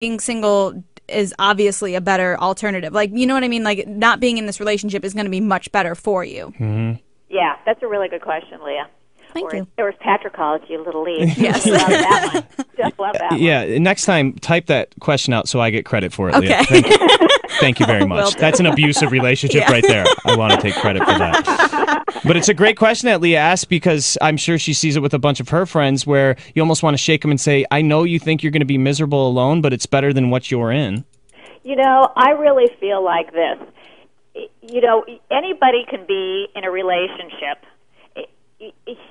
being single is obviously a better alternative. Like, you know what I mean? Like, not being in this relationship is going to be much better for you. Mm-hmm. Yeah, that's a really good question, Leah. Thank you. Or as Patrick calls you, Little Lee. Yes. Love that one. Just love that one. Yeah, next time, type that question out so I get credit for it, Okay. Leah. Thank you very much. Will do. That's an abusive relationship right there. I want to take credit for that. But it's a great question that Leah asked, because I'm sure she sees it with a bunch of her friends where you almost want to shake them and say, I know you think you're going to be miserable alone, but it's better than what you're in. You know, I really feel like this. You know, anybody can be in a relationship.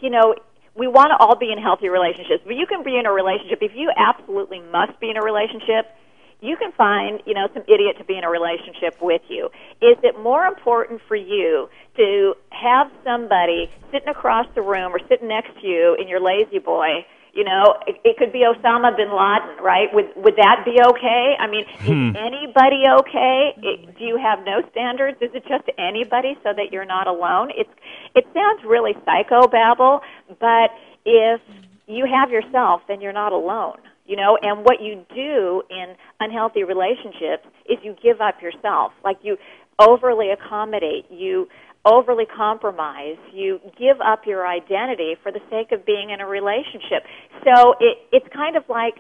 You know, we want to all be in healthy relationships, but you can be in a relationship. If you absolutely must be in a relationship, you can find, you know, some idiot to be in a relationship with you. Is it more important for you to have somebody sitting across the room or sitting next to you in your lazy boy? You know, it could be Osama bin Laden, right? Would that be okay? I mean, is anybody okay? Do you have no standards? Is it just anybody so that you're not alone? It sounds really psychobabble, but if you have yourself, then you're not alone. You know, and what you do in unhealthy relationships is you give up yourself. Like, you overly accommodate, you overly compromise, you give up your identity for the sake of being in a relationship. So it's kind of like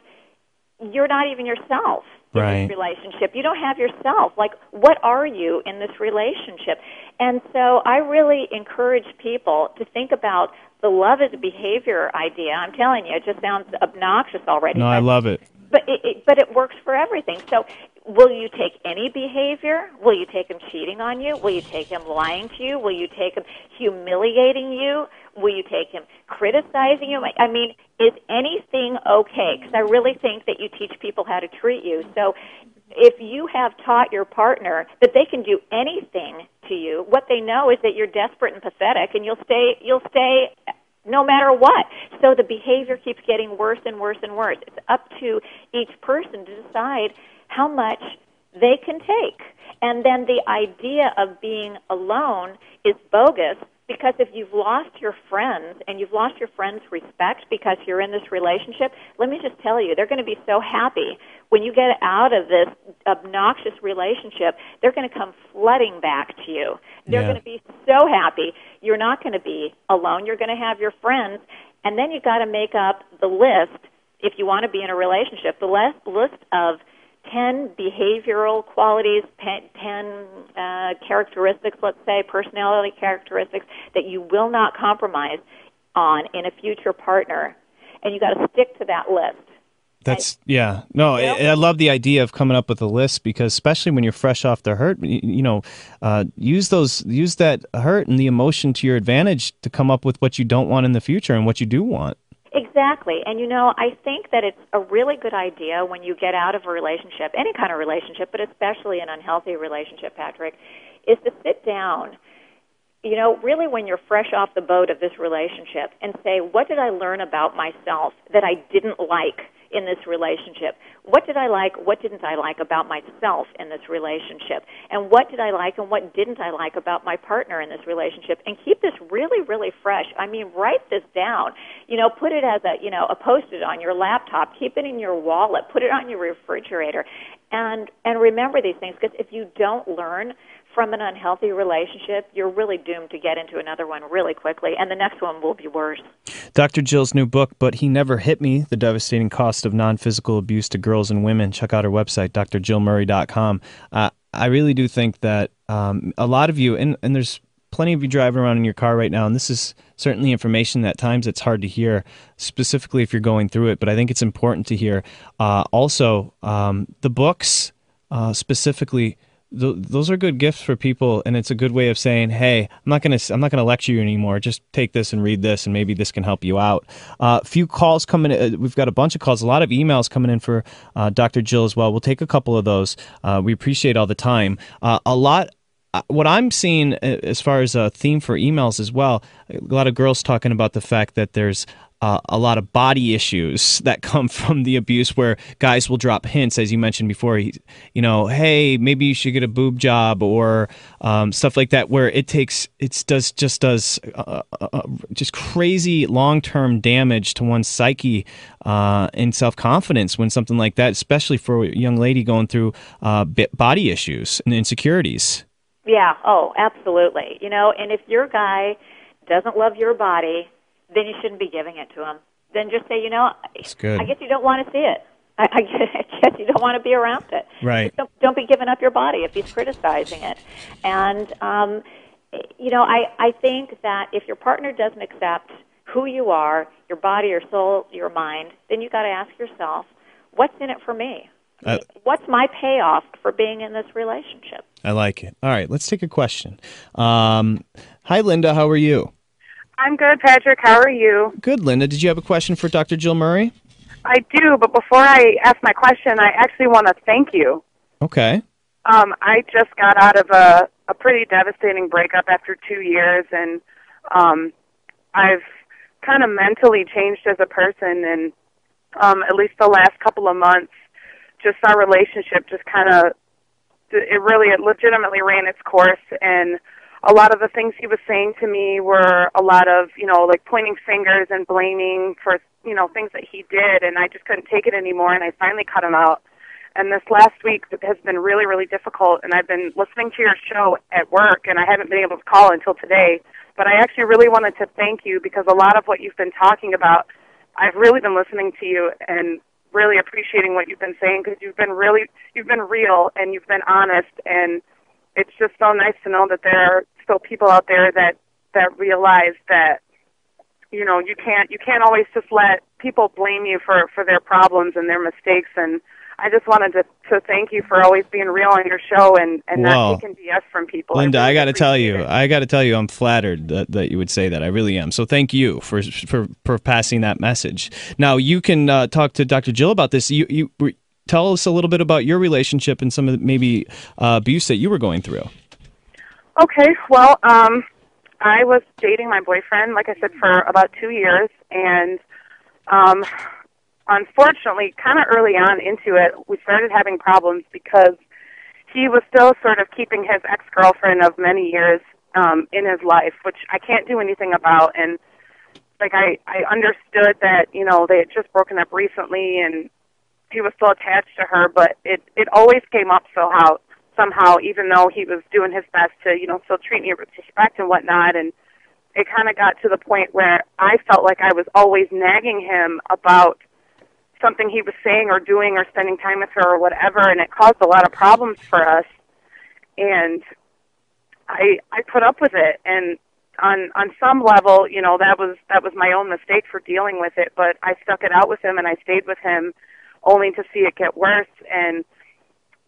you're not even yourself in this relationship. You don't have yourself. Like, what are you in this relationship? And so I really encourage people to think about the love as a behavior idea. I'm telling you, it just sounds obnoxious already. No, I love it. But it works for everything. So will you take any behavior? Will you take him cheating on you? Will you take him lying to you? Will you take him humiliating you? Will you take him criticizing you? I mean, is anything okay? Because I really think that you teach people how to treat you. So if you have taught your partner that they can do anything to you, what they know is that you're desperate and pathetic, and you'll stay no matter what. So the behavior keeps getting worse and worse and worse. It's up to each person to decide how much they can take. And then the idea of being alone is bogus, because if you've lost your friends and you've lost your friends' respect because you're in this relationship, let me just tell you, they're going to be so happy when you get out of this obnoxious relationship. They're going to come flooding back to you. They're going to be so happy. You're not going to be alone. You're going to have your friends. And then you've got to make up the list, if you want to be in a relationship, the list of 10 behavioral qualities, 10 characteristics, let's say, personality characteristics that you will not compromise on in a future partner. And you've got to stick to that list. That's, I love the idea of coming up with a list, because especially when you're fresh off the hurt, use that hurt and the emotion to your advantage to come up with what you don't want in the future and what you do want. Exactly. And, I think that it's a really good idea when you get out of a relationship, any kind of relationship, but especially an unhealthy relationship, Patrick, is to sit down, really when you're fresh off the boat of this relationship, and say, what did I learn about myself that I didn't like in this relationship? What did I like? What didn't I like about myself in this relationship? And what did I like and what didn't I like about my partner in this relationship? And keep this really, really fresh. I mean, write this down. Put it as a Post-it on your laptop. Keep it in your wallet. Put it on your refrigerator. And remember these things, because if you don't learn from an unhealthy relationship, you're really doomed to get into another one really quickly, and the next one will be worse. Dr. Jill's new book, But He Never Hit Me, The Devastating Cost of Non-Physical Abuse to Girls and Women. Check out her website, drjillmurray.com. I really do think that a lot of you, and there's plenty of you driving around in your car right now, and this is certainly information that at times it's hard to hear, specifically if you're going through it, but I think it's important to hear. Also, the books specifically, those are good gifts for people, and it's a good way of saying, "Hey, I'm not gonna lecture you anymore. Just take this and read this, and maybe this can help you out." Few calls coming in. We've got a bunch of calls, a lot of emails coming in for Dr. Jill as well. We'll take a couple of those. We appreciate all the time. What I'm seeing as far as a theme for emails as well, a lot of girls talking about the fact that there's a lot of body issues that come from the abuse, where guys will drop hints, as you mentioned before, hey, maybe you should get a boob job, or stuff like that, where it does just crazy long-term damage to one's psyche and self-confidence when something like that, especially for a young lady going through body issues and insecurities. Yeah, oh, absolutely. And if your guy doesn't love your body, then you shouldn't be giving it to him. Then just say, That's good. I guess you don't want to see it. I guess you don't want to be around it. Right. Don't be giving up your body if he's criticizing it. And, I think that if your partner doesn't accept who you are, your body, your soul, your mind, then you got to ask yourself, what's in it for me? What's my payoff for being in this relationship? I like it. All right, let's take a question. Hi, Linda. How are you? I'm good, Patrick. How are you? Good, Linda. Did you have a question for Dr. Jill Murray? I do, but before I ask my question, I actually want to thank you. Okay. I just got out of a pretty devastating breakup after 2 years, and I've kind of mentally changed as a person, and at least the last couple of months, just our relationship just it legitimately ran its course, and a lot of the things he was saying to me were a lot of, like pointing fingers and blaming for, things that he did, and I just couldn't take it anymore, and I finally cut him out. And this last week has been really, really difficult, and I've been listening to your show at work, and I haven't been able to call until today, but I actually really wanted to thank you, because a lot of what you've been talking about, I've really been listening to you and really appreciating what you've been saying, because you've been real, and you've been honest, and it's just so nice to know that there are still people out there that realize that, you can't always just let people blame you for their problems and their mistakes. And I just wanted to thank you for always being real on your show and not taking BS from people. Linda, I got to tell you, I'm flattered that you would say that. I really am. So thank you for passing that message. Now you can talk to Dr. Jill about this. You tell us a little bit about your relationship and some of the maybe abuse that you were going through. Okay, well, I was dating my boyfriend, like I said, for about 2 years, and unfortunately, kind of early on into it, we started having problems because he was still sort of keeping his ex-girlfriend of many years in his life, which I can't do anything about, and I understood that, they had just broken up recently, and he was still attached to her, but it always came up somehow, even though he was doing his best to, still treat me with respect and whatnot, and it kind of got to the point where I felt like I was always nagging him about something he was saying or doing or spending time with her or whatever, and it caused a lot of problems for us, and I put up with it, and on some level, that was my own mistake for dealing with it, but I stuck it out with him, and I stayed with him only to see it get worse. And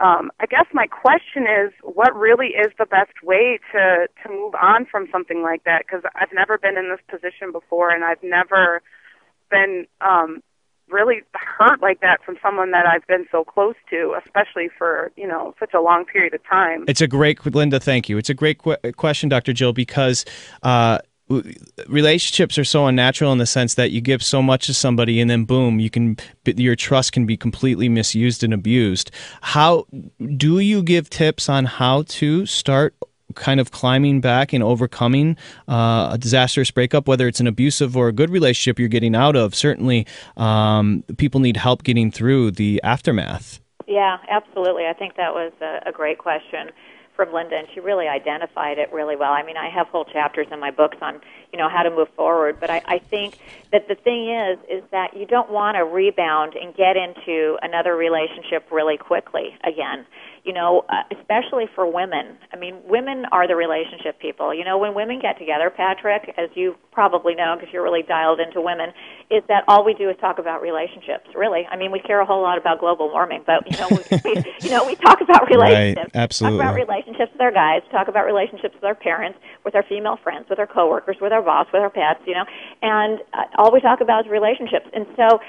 I guess my question is, what really is the best way to move on from something like that? Because I've never been in this position before, and I've never been really hurt like that from someone that I've been so close to, especially for, such a long period of time. It's a great, Linda, thank you. It's a great question, Dr. Jill, because relationships are so unnatural in the sense that you give so much to somebody and then boom, your trust can be completely misused and abused. How do you give tips on how to start kind of climbing back and overcoming a disastrous breakup, whether it's an abusive or a good relationship you're getting out of? Certainly, people need help getting through the aftermath. Yeah, absolutely. I think that was a great question from Linda, and she really identified it really well. I mean, I have whole chapters in my books on, how to move forward, but I think that the thing is that you don't want to rebound and get into another relationship really quickly again. Especially for women. I mean, women are the relationship people. When women get together, Patrick, as you probably know because you're really dialed into women, is that all we do is talk about relationships, really. I mean, we care a whole lot about global warming, but, we talk about relationships. Right, absolutely. Talk about relationships with our guys, talk about relationships with our parents, with our female friends, with our coworkers, with our boss, with our pets, and all we talk about is relationships. And so,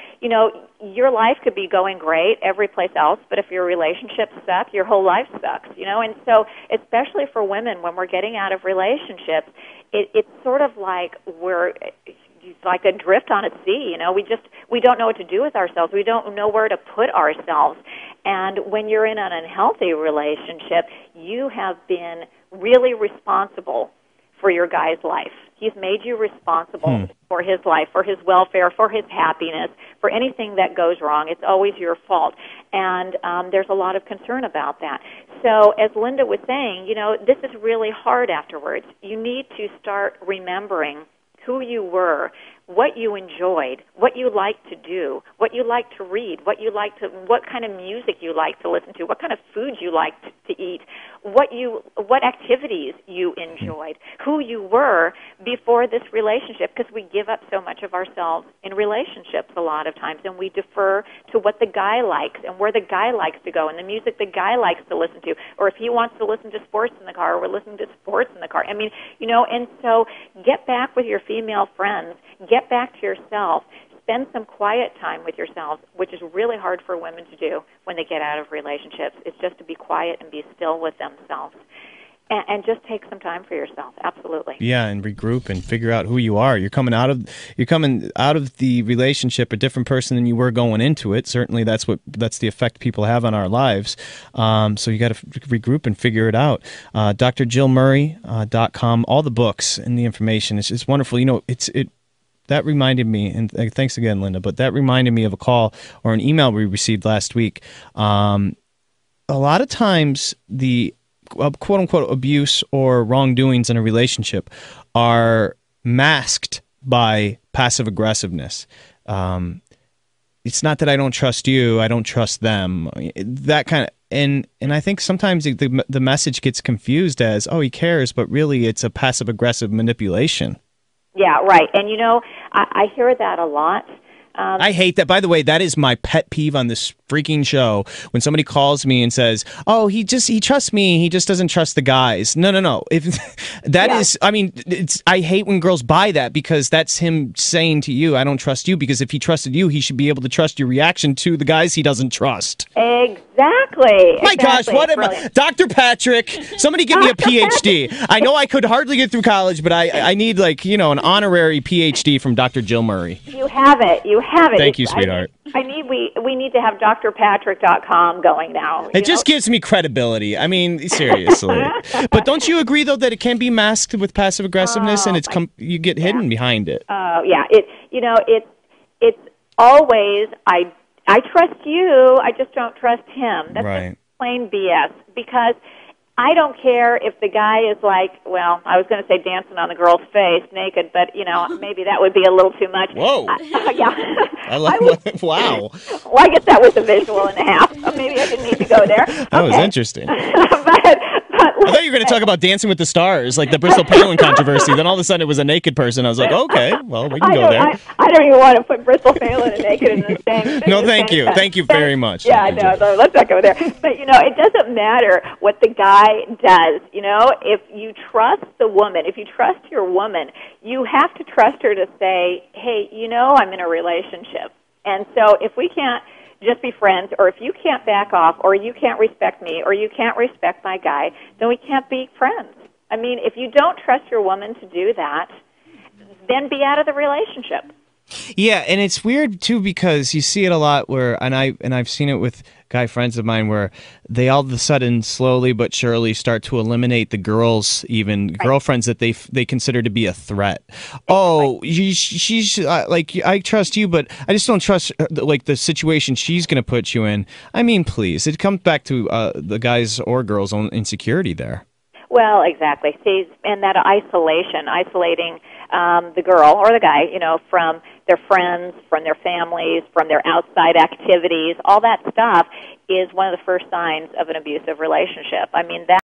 your life could be going great every place else, but if your relationships suck, your whole life sucks, And so, especially for women, when we're getting out of relationships, it's sort of like like adrift on a sea. You know, we don't know what to do with ourselves. We don't know where to put ourselves. And when you're in an unhealthy relationship, you have been really responsible for your guy's life. He's made you responsible for his life, for his welfare, for his happiness, for anything that goes wrong. It's always your fault. And there's a lot of concern about that. So as Linda was saying, you know, this is really hard afterwards. You need to start remembering who you were, what you enjoyed, what you liked to do, what you liked to read, what kind of music you liked to listen to, what kind of food you liked to eat, what activities you enjoyed, who you were before this relationship, because we give up so much of ourselves in relationships a lot of times, and we defer to what the guy likes and where the guy likes to go and the music the guy likes to listen to, or if he wants to listen to sports in the car, we're listening to sports in the car. I mean, you know, and so get back with your female friends, get back to yourself, spend some quiet time with yourselves, which is really hard for women to do when they get out of relationships. It's just to be quiet and be still with themselves. And just take some time for yourself. Absolutely. Yeah, and regroup and figure out who you are. You're coming out of the relationship a different person than you were going into it. Certainly, that's the effect people have on our lives. So you got to regroup and figure it out. drjillmurray.com. All the books and the information. It's wonderful. You know, that reminded me, and thanks again, Linda. But that reminded me of a call or an email we received last week. A lot of times the quote-unquote abuse or wrongdoings in a relationship are masked by passive aggressiveness. It's not that I don't trust you, I don't trust them. That kind of, and I think sometimes the message gets confused as, oh, he cares, but really it's a passive aggressive manipulation. Yeah, right. And you know, I hear that a lot. I hate that. By the way, that is my pet peeve on this freaking show. When somebody calls me and says, "Oh, he trusts me. He just doesn't trust the guys." No. If that is, I mean, I hate when girls buy that, because that's him saying to you, "I don't trust you." Because if he trusted you, he should be able to trust your reaction to the guys he doesn't trust. Exactly. My gosh, what am I? Dr. Patrick, somebody give me a PhD. I know I could hardly get through college, but I need, like, you know, an honorary PhD from Dr. Jill Murray. You have it. You have it. Thank you, sweetheart. We need to have drpatrick.com going now. It just gives me credibility. I mean, seriously. But don't you agree, though, that it can be masked with passive aggressiveness, and you get hidden behind it? Oh, yeah. It's always I trust you, I just don't trust him. That's just plain BS, because I don't care if the guy is like, well, I was going to say dancing on the girl's face naked, but, you know, maybe that would be a little too much. Whoa. Yeah. I like wow. Well, I guess that was a visual and a half. So maybe I didn't need to go there. That was interesting. But I thought you were going to talk about Dancing with the Stars, like the Bristol Palin controversy. Then all of a sudden it was a naked person. I was like, okay, well, we can go there. I don't even want to put Bristol Palin and naked in the same. No, thank you. Thank you very much. Yeah, no, let's not go there. But, you know, it doesn't matter what the guy does. You know, if you trust the woman, if you trust your woman, you have to trust her to say, hey, you know, I'm in a relationship. And so if we can't just be friends, or if you can't back off, or you can't respect me, or you can't respect my guy, then we can't be friends. I mean, if you don't trust your woman to do that, then be out of the relationship. Yeah, and it's weird too, because you see it a lot where, and I've seen it with guy friends of mine, where they all of a sudden slowly but surely start to eliminate the girls, even girlfriends that they consider to be a threat. Oh, she's like, I trust you, but I just don't trust like the situation she's going to put you in. I mean, please, it comes back to the guys or girls' own insecurity there. Well, exactly. See, and that isolating the girl or the guy, you know, from their friends, from their families, from their outside activities, all that stuff is one of the first signs of an abusive relationship. I mean, that